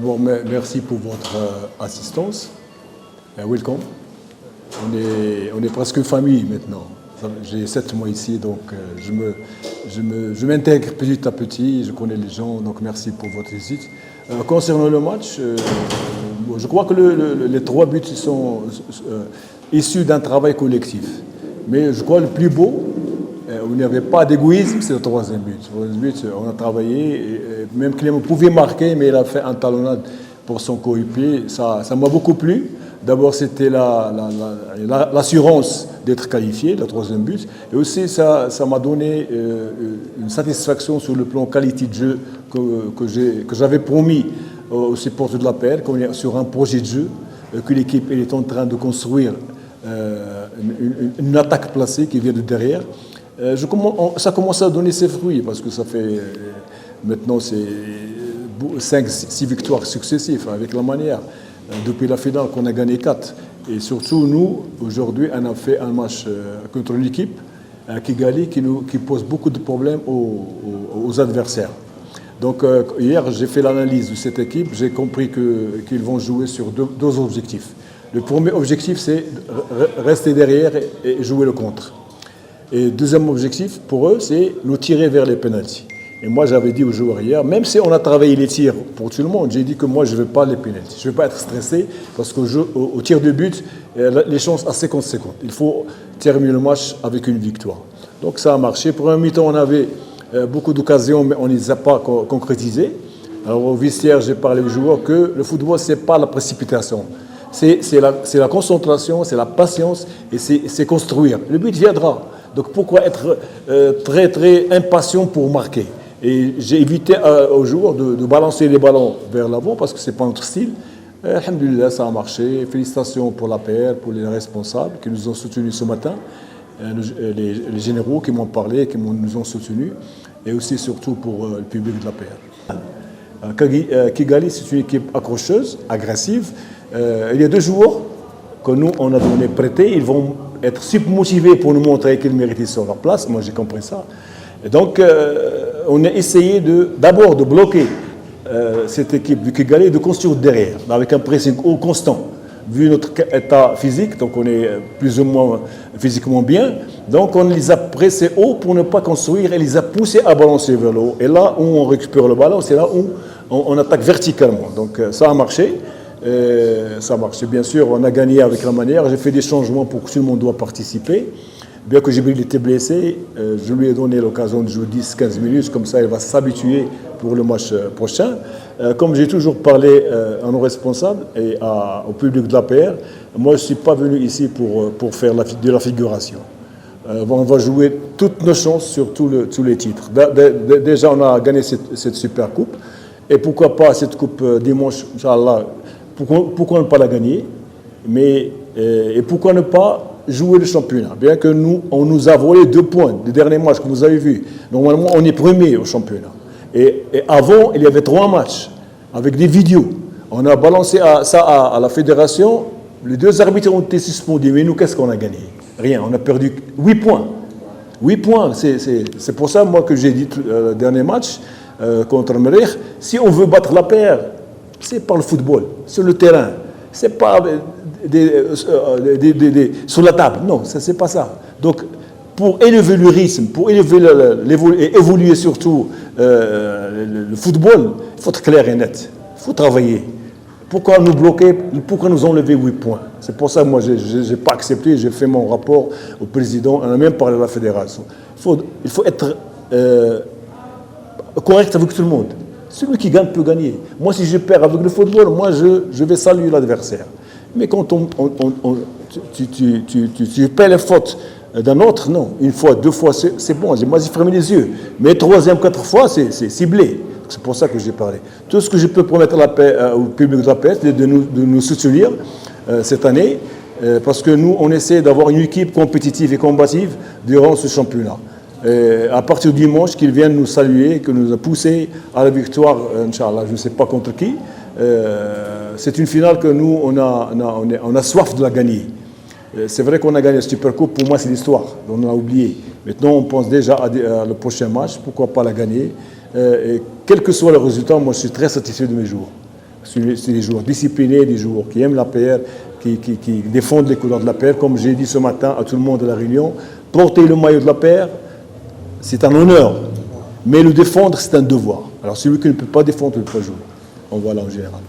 Bon, merci pour votre assistance. Welcome. On est presque famille maintenant. J'ai 7 mois ici, donc je m'intègre petit à petit, je connais les gens, donc merci pour votre visite. Concernant le match, je crois que les 3 buts sont issus d'un travail collectif. Mais je crois que le plus beau, où il n'y avait pas d'égoïsme, c'est le 3e but. Le 3e but, on a travaillé, et même Clément pouvait marquer, mais il a fait un talonnade pour son coéquipier. Ça m'a beaucoup plu. D'abord, c'était l'assurance d'être qualifié, le 3e but. Et aussi, ça m'a donné une satisfaction sur le plan qualité de jeu que j'avais promis aux supporters de la paire, qu'on est sur un projet de jeu, que l'équipe est en train de construire une attaque placée qui vient de derrière. Ça commence à donner ses fruits parce que ça fait maintenant 5-6 victoires successives avec la manière. Depuis la finale qu'on a gagné 4. Et surtout, nous, aujourd'hui, on a fait un match contre une équipe, Kigali, qui pose beaucoup de problèmes aux adversaires. Donc hier, j'ai fait l'analyse de cette équipe, j'ai compris qu'ils vont jouer sur deux objectifs. Le premier objectif, c'est rester derrière et jouer le contre. Et le deuxième objectif, pour eux, c'est nous tirer vers les pénaltys. Et moi, j'avais dit aux joueurs hier, même si on a travaillé les tirs pour tout le monde, j'ai dit que moi, je ne veux pas les pénaltys. Je ne veux pas être stressé parce qu'au tir de but, les chances à 50-50. Il faut terminer le match avec une victoire. Donc ça a marché. Pour un mi-temps, on avait beaucoup d'occasions, mais on ne les a pas concrétisées. Alors au vestiaire, j'ai parlé aux joueurs que le football, ce n'est pas la précipitation. C'est la concentration, c'est la patience et c'est construire. Le but viendra. Donc pourquoi être très très impatient pour marquer? Et j'ai évité aux joueurs de balancer les ballons vers l'avant parce que ce n'est pas notre style. Alhamdulillah, ça a marché. Félicitations pour la PR, pour les responsables qui nous ont soutenus ce matin, les généraux qui m'ont parlé, qui nous ont soutenus, et aussi surtout pour le public de la PR. Kigali, c'est une équipe accrocheuse, agressive. Il y a 2 joueurs que nous, on a donné prêtés. Ils vont être submotivés pour nous montrer qu'ils méritent sur leur place. Moi, j'ai compris ça. Et donc, on a essayé d'abord de bloquer cette équipe du Kigali, de construire derrière, avec un pressing haut constant. Vu notre état physique, donc on est plus ou moins physiquement bien, donc on les a pressés haut pour ne pas construire et les a poussés à balancer vers le haut. Et là où on récupère le ballon, c'est là où on attaque verticalement. Donc ça a marché. Ça a marché, bien sûr, on a gagné avec la manière. J'ai fait des changements pour que tout le monde doit participer. Bien que Jibril était blessé, je lui ai donné l'occasion de jouer 10-15 minutes, comme ça il va s'habituer pour le match prochain. Comme j'ai toujours parlé à nos responsables et au public de la PR, moi je ne suis pas venu ici pour faire de la figuration. On va jouer toutes nos chances sur tous les titres. Déjà on a gagné cette super coupe, et pourquoi pas cette coupe dimanche, Inch'Allah, pourquoi ne pas la gagner, et pourquoi ne pas jouer le championnat, bien que on nous a volé 2 points des derniers matchs que vous avez vus. Normalement, on est premier au championnat. Et avant, il y avait 3 matchs avec des vidéos. On a balancé ça à la fédération. Les 2 arbitres ont été suspendus. Mais nous, qu'est-ce qu'on a gagné? Rien. On a perdu 8 points. 8 points. C'est pour ça, moi, que j'ai dit le dernier match contre Merir, si on veut battre la paire, c'est par le football, sur le terrain. C'est pas sur la table. Non, c'est pas ça. Donc, pour élever le rythme, pour évoluer surtout le football, il faut être clair et net. Il faut travailler. Pourquoi nous bloquer? Pourquoi nous enlever 8 points? C'est pour ça que moi, je n'ai pas accepté. J'ai fait mon rapport au président. On a même parlé de la fédération. Il faut être correct avec tout le monde. Celui qui gagne peut gagner. Moi, si je perds avec le football, moi, je vais saluer l'adversaire. Mais quand tu paies les fautes d'un autre, non. 1 fois, 2 fois, c'est bon. Moi, j'ai fermé les yeux. Mais 3e, 4 fois, c'est ciblé. C'est pour ça que j'ai parlé. Tout ce que je peux promettre au public de la paix, c'est de nous soutenir cette année, parce que nous, on essaie d'avoir une équipe compétitive et combative durant ce championnat. À partir du dimanche, qu'ils viennent nous saluer, que nous a poussé à la victoire, Inch'Allah, je ne sais pas contre qui. C'est une finale que nous, on a soif de la gagner. C'est vrai qu'on a gagné la Supercoupe, pour moi c'est l'histoire, on a oublié. Maintenant on pense déjà à le prochain match, pourquoi pas la gagner. Et quel que soit le résultat, moi je suis très satisfait de mes joueurs. C'est des joueurs disciplinés, des joueurs qui aiment la paire, qui défendent les couleurs de la paire. Comme j'ai dit ce matin à tout le monde de la réunion, porter le maillot de la paire, c'est un honneur. Mais le défendre, c'est un devoir. Alors celui qui ne peut pas défendre, il ne peut pas jouer. En voilà en général.